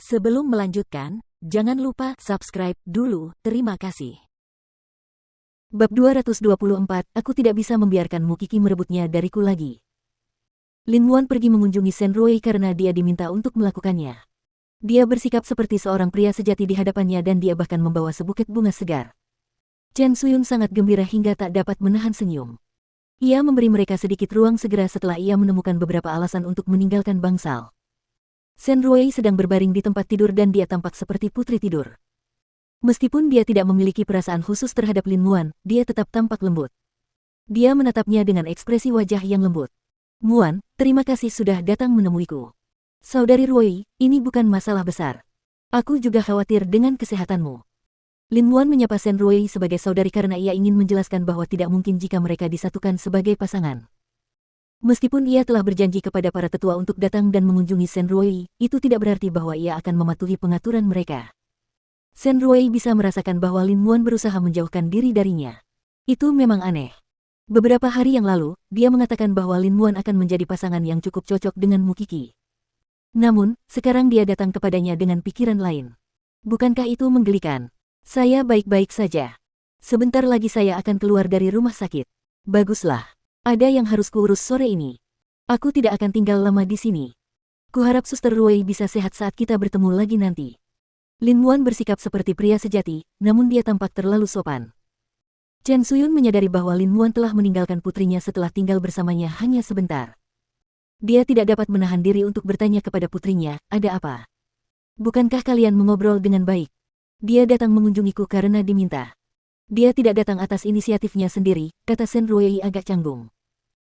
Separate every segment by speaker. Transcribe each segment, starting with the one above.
Speaker 1: Sebelum melanjutkan, jangan lupa subscribe dulu, terima kasih.
Speaker 2: Bab 224, aku tidak bisa membiarkanmu Kiki merebutnya dariku lagi. Lin Muan pergi mengunjungi Shen Ruei karena dia diminta untuk melakukannya. Dia bersikap seperti seorang pria sejati di hadapannya dan dia bahkan membawa sebuket bunga segar. Chen Suyun sangat gembira hingga tak dapat menahan senyum. Ia memberi mereka sedikit ruang segera setelah ia menemukan beberapa alasan untuk meninggalkan bangsal. Shen Ruei sedang berbaring di tempat tidur dan dia tampak seperti putri tidur. Meskipun dia tidak memiliki perasaan khusus terhadap Lin Muan, dia tetap tampak lembut. Dia menatapnya dengan ekspresi wajah yang lembut. Muan, terima kasih sudah datang menemuiku. Saudari Ruei, ini bukan masalah besar. Aku juga khawatir dengan kesehatanmu. Lin Muan menyapa Shen Ruei sebagai saudari karena ia ingin menjelaskan bahwa tidak mungkin jika mereka disatukan sebagai pasangan. Meskipun ia telah berjanji kepada para tetua untuk datang dan mengunjungi Shen Ruei, itu tidak berarti bahwa ia akan mematuhi pengaturan mereka. Shen Ruei bisa merasakan bahwa Lin Muan berusaha menjauhkan diri darinya. Itu memang aneh. Beberapa hari yang lalu, dia mengatakan bahwa Lin Muan akan menjadi pasangan yang cukup cocok dengan Mukiki. Namun, sekarang dia datang kepadanya dengan pikiran lain. Bukankah itu menggelikan? Saya baik-baik saja. Sebentar lagi saya akan keluar dari rumah sakit. Baguslah. Ada yang harus kuurus sore ini. Aku tidak akan tinggal lama di sini. Kuharap Suster Ruei bisa sehat saat kita bertemu lagi nanti. Lin Muan bersikap seperti pria sejati, namun dia tampak terlalu sopan. Chen Suyun menyadari bahwa Lin Muan telah meninggalkan putrinya setelah tinggal bersamanya hanya sebentar. Dia tidak dapat menahan diri untuk bertanya kepada putrinya, ada apa? Bukankah kalian mengobrol dengan baik? Dia datang mengunjungiku karena diminta. Dia tidak datang atas inisiatifnya sendiri, kata Shen Ruei agak canggung.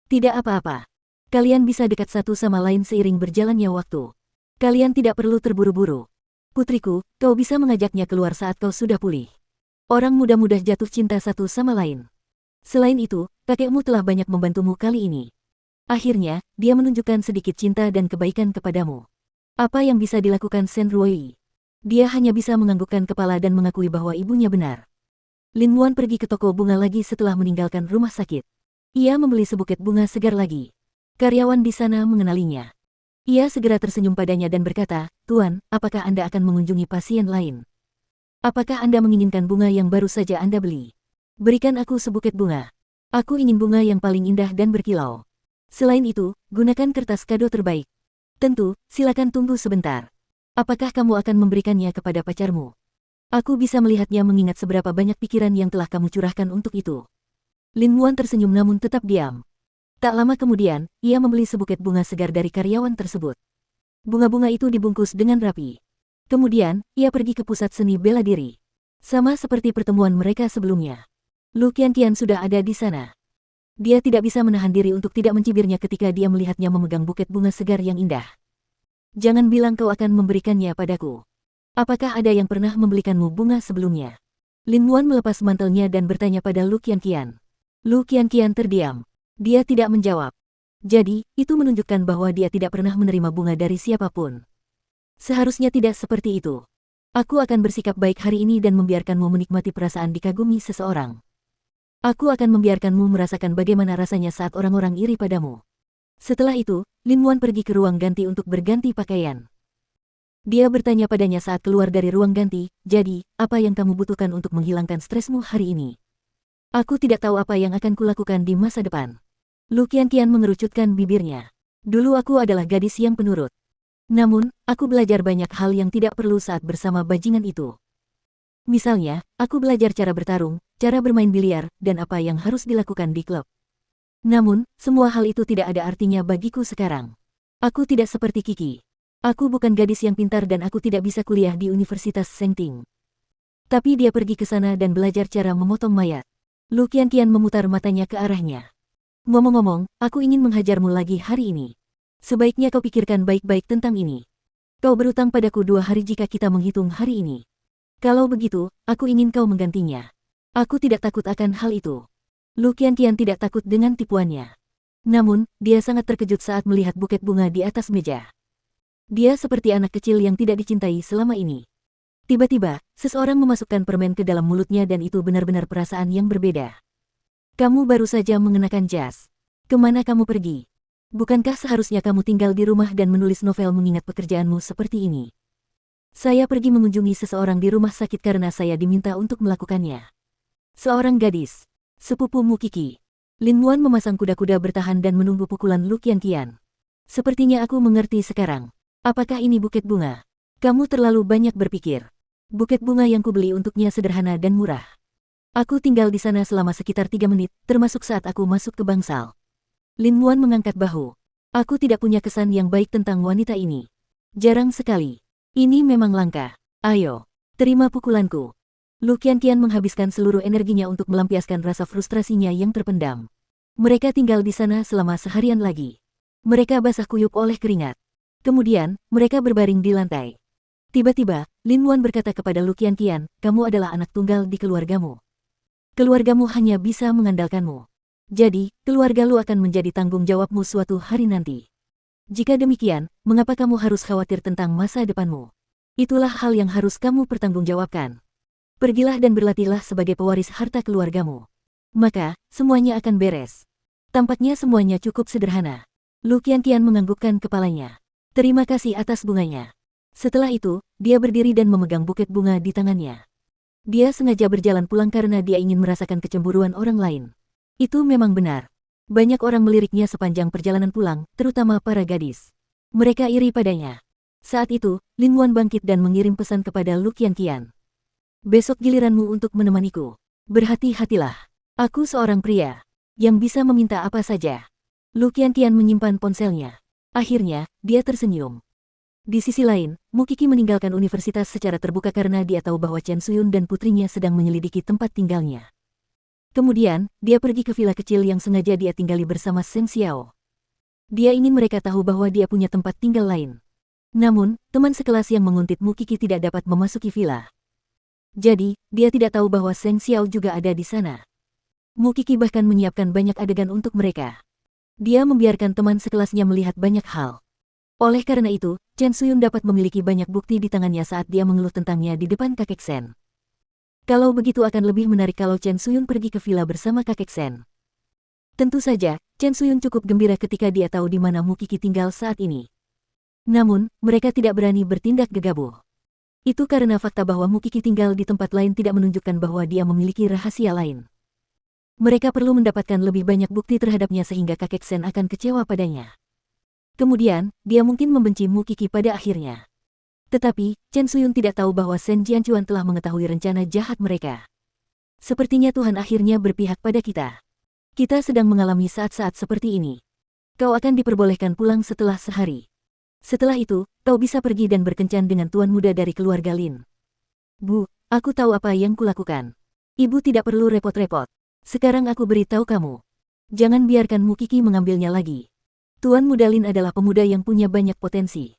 Speaker 2: Tidak apa-apa. Kalian bisa dekat satu sama lain seiring berjalannya waktu. Kalian tidak perlu terburu-buru. Putriku, kau bisa mengajaknya keluar saat kau sudah pulih. Orang muda mudah jatuh cinta satu sama lain. Selain itu, kakekmu telah banyak membantumu kali ini. Akhirnya, dia menunjukkan sedikit cinta dan kebaikan kepadamu. Apa yang bisa dilakukan Shen Ruei? Dia hanya bisa menganggukkan kepala dan mengakui bahwa ibunya benar. Lin Muan pergi ke toko bunga lagi setelah meninggalkan rumah sakit. Ia membeli sebuket bunga segar lagi. Karyawan di sana mengenalinya. Ia segera tersenyum padanya dan berkata, "Tuan, apakah Anda akan mengunjungi pasien lain? Apakah Anda menginginkan bunga yang baru saja Anda beli? Berikan aku sebuket bunga. Aku ingin bunga yang paling indah dan berkilau. Selain itu, gunakan kertas kado terbaik. Tentu, silakan tunggu sebentar. Apakah kamu akan memberikannya kepada pacarmu? Aku bisa melihatnya mengingat seberapa banyak pikiran yang telah kamu curahkan untuk itu." Lin Muan tersenyum namun tetap diam. Tak lama kemudian, ia membeli sebuket bunga segar dari karyawan tersebut. Bunga-bunga itu dibungkus dengan rapi. Kemudian, ia pergi ke pusat seni bela diri. Sama seperti pertemuan mereka sebelumnya. Lu Qianqian sudah ada di sana. Dia tidak bisa menahan diri untuk tidak mencibirnya ketika dia melihatnya memegang buket bunga segar yang indah. Jangan bilang kau akan memberikannya padaku. Apakah ada yang pernah membelikanmu bunga sebelumnya? Lin Muan melepas mantelnya dan bertanya pada Lu Qianqian. Lu Qianqian terdiam. Dia tidak menjawab. Jadi, itu menunjukkan bahwa dia tidak pernah menerima bunga dari siapapun. Seharusnya tidak seperti itu. Aku akan bersikap baik hari ini dan membiarkanmu menikmati perasaan dikagumi seseorang. Aku akan membiarkanmu merasakan bagaimana rasanya saat orang-orang iri padamu. Setelah itu, Lin Muan pergi ke ruang ganti untuk berganti pakaian. Dia bertanya padanya saat keluar dari ruang ganti, "Jadi, apa yang kamu butuhkan untuk menghilangkan stresmu hari ini?" "Aku tidak tahu apa yang akan kulakukan di masa depan." Lu Qianqian mengerucutkan bibirnya. "Dulu aku adalah gadis yang penurut. Namun, aku belajar banyak hal yang tidak perlu saat bersama bajingan itu. Misalnya, aku belajar cara bertarung, cara bermain biliar, dan apa yang harus dilakukan di klub. Namun, semua hal itu tidak ada artinya bagiku sekarang. Aku tidak seperti Kiki. Aku bukan gadis yang pintar dan aku tidak bisa kuliah di Universitas Sengting. Tapi dia pergi ke sana dan belajar cara memotong mayat." Lu Qianqian memutar matanya ke arahnya. "Ngomong-ngomong, aku ingin menghajarmu lagi hari ini. Sebaiknya kau pikirkan baik-baik tentang ini. Kau berutang padaku 2 hari jika kita menghitung hari ini. Kalau begitu, aku ingin kau menggantinya. Aku tidak takut akan hal itu." Lu Qianqian tidak takut dengan tipuannya. Namun, dia sangat terkejut saat melihat buket bunga di atas meja. Dia seperti anak kecil yang tidak dicintai selama ini. Tiba-tiba, seseorang memasukkan permen ke dalam mulutnya dan itu benar-benar perasaan yang berbeda. "Kamu baru saja mengenakan jas. Kemana kamu pergi? Bukankah seharusnya kamu tinggal di rumah dan menulis novel mengingat pekerjaanmu seperti ini?" Saya pergi mengunjungi seseorang di rumah sakit karena saya diminta untuk melakukannya. Seorang gadis. Sepupu Mukiki. Lin Wuan memasang kuda-kuda bertahan dan menunggu pukulan Lu Qianqian. Sepertinya aku mengerti sekarang. Apakah ini buket bunga? Kamu terlalu banyak berpikir. Buket bunga yang kubeli untuknya sederhana dan murah. Aku tinggal di sana selama sekitar 3 menit, termasuk saat aku masuk ke bangsal. Lin Wuan mengangkat bahu. Aku tidak punya kesan yang baik tentang wanita ini. Jarang sekali. Ini memang langka. Ayo, terima pukulanku. Lu Qianqian menghabiskan seluruh energinya untuk melampiaskan rasa frustrasinya yang terpendam. Mereka tinggal di sana selama seharian lagi. Mereka basah kuyup oleh keringat. Kemudian, mereka berbaring di lantai. Tiba-tiba, Lin Wuan berkata kepada Lu Qianqian, kamu adalah anak tunggal di keluargamu. Keluargamu hanya bisa mengandalkanmu. Jadi, keluarga Lu akan menjadi tanggung jawabmu suatu hari nanti. Jika demikian, mengapa kamu harus khawatir tentang masa depanmu? Itulah hal yang harus kamu pertanggungjawabkan. Pergilah dan berlatihlah sebagai pewaris harta keluargamu. Maka, semuanya akan beres. Tampaknya semuanya cukup sederhana. Lu Qianqian menganggukkan kepalanya. Terima kasih atas bunganya. Setelah itu, dia berdiri dan memegang buket bunga di tangannya. Dia sengaja berjalan pulang karena dia ingin merasakan kecemburuan orang lain. Itu memang benar. Banyak orang meliriknya sepanjang perjalanan pulang, terutama para gadis. Mereka iri padanya. Saat itu, Lin Wuan bangkit dan mengirim pesan kepada Lu Qianqian. Besok giliranmu untuk menemaniku. Berhati-hatilah. Aku seorang pria yang bisa meminta apa saja. Lu Qianqian menyimpan ponselnya. Akhirnya, dia tersenyum. Di sisi lain, Mukiki meninggalkan universitas secara terbuka karena dia tahu bahwa Chen Suyun dan putrinya sedang menyelidiki tempat tinggalnya. Kemudian, dia pergi ke villa kecil yang sengaja dia tinggali bersama Seng Xiao. Dia ingin mereka tahu bahwa dia punya tempat tinggal lain. Namun, teman sekelas yang menguntit Mukiki tidak dapat memasuki villa. Jadi, dia tidak tahu bahwa Seng Xiao juga ada di sana. Mukiki bahkan menyiapkan banyak adegan untuk mereka. Dia membiarkan teman sekelasnya melihat banyak hal. Oleh karena itu, Chen Suyun dapat memiliki banyak bukti di tangannya saat dia mengeluh tentangnya di depan kakek Sen. Kalau begitu akan lebih menarik kalau Chen Suyun pergi ke villa bersama kakek Sen. Tentu saja, Chen Suyun cukup gembira ketika dia tahu di mana Mukiki tinggal saat ini. Namun, mereka tidak berani bertindak gegabah. Itu karena fakta bahwa Mukiki tinggal di tempat lain tidak menunjukkan bahwa dia memiliki rahasia lain. Mereka perlu mendapatkan lebih banyak bukti terhadapnya sehingga kakek Sen akan kecewa padanya. Kemudian, dia mungkin membenci Mukiki pada akhirnya. Tetapi, Chen Suyun tidak tahu bahwa Sen Jianchuan telah mengetahui rencana jahat mereka. Sepertinya Tuhan akhirnya berpihak pada kita. Kita sedang mengalami saat-saat seperti ini. Kau akan diperbolehkan pulang setelah sehari. Setelah itu, kau bisa pergi dan berkencan dengan tuan muda dari keluarga Lin. Bu, aku tahu apa yang kulakukan. Ibu tidak perlu repot-repot. Sekarang aku beritahu kamu. Jangan biarkan Mukiki mengambilnya lagi. Tuan muda Lin adalah pemuda yang punya banyak potensi.